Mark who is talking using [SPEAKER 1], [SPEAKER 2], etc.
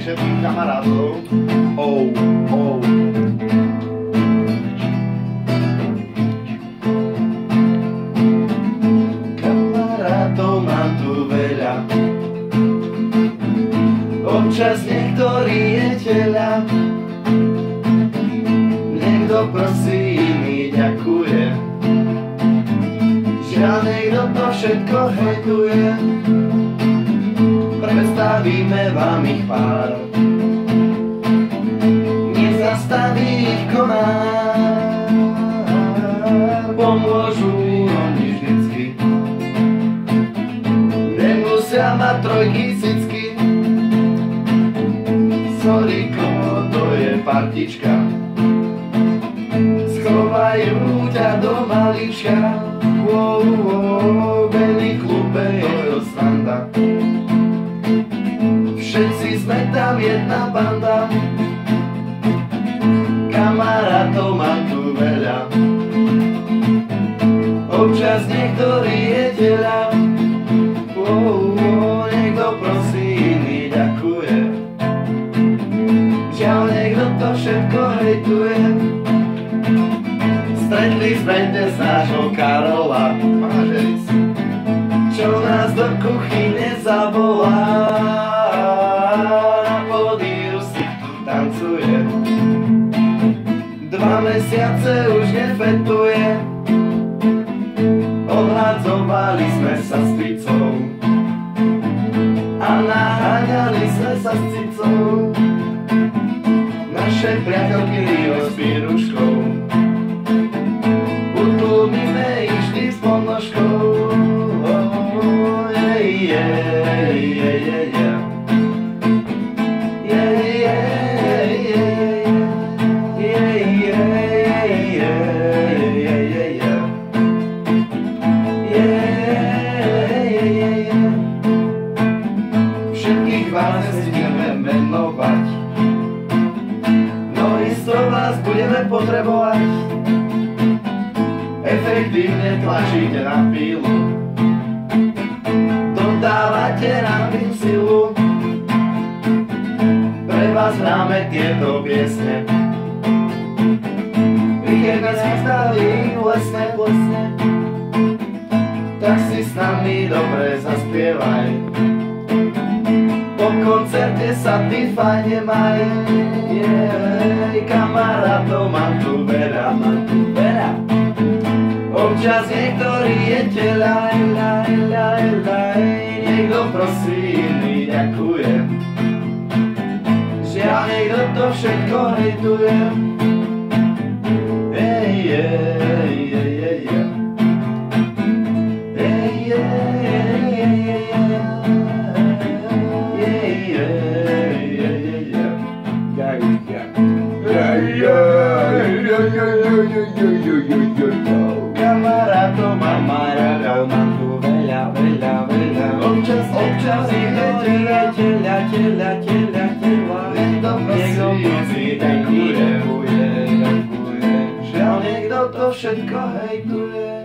[SPEAKER 1] všetkých kamarátov. Oh, oh. Kamarátov mám tu veľa, občas niektorý je teľa. Niekto prosí, iný ďakuje, žiaľ niekto to všetko hejtuje. Predstavíme vám ich pár, nezastaví ich konár, pomôžu oni vždycky, nemusia mať trojky sicky. Soriko, to je partička, schovajú ťa do malička. Wow, wow, veľmi klube je to sranda, všetci sme tam jedna banda. Kamarátov mám tu veľa, občas niektorý je teľa. Wow, wow, niekto prosí, iný ďakuje, žiaľ niekto to všetko hejtuje. Stretli sme dnes nášho Karola, manažerici, čo nás do kuchyne zavolá. Na pódiu si tu tancuje, 2 mesiace už nefetuje. Odhadzovali sme sa s picou a naháňali sme sa s cicou. Naše priateľky Rio s píruškou, utlmíme ich vždy s podnožkou. Všetkých vás nestihneme menovať, no isto vás budeme potrebovať. Efektívne tlačíte na pílu, dodávate nám tým silu. Pre vás hráme tieto piesne, vy keď nás chystali lesne, tak si s nami dobre zaspievaj. Po koncerte sa ty fajne maj. Kamarátov mám tu veľa, občas niektorý je teľa. Niekto prosí, iný ďakuje, žiaľ niekto to všetko hejtuje. Kamarátov mám tu veľa, občas ich je teľa. Niekto prosí, ďakuje, žiaľ niekto to všetko hejtuje.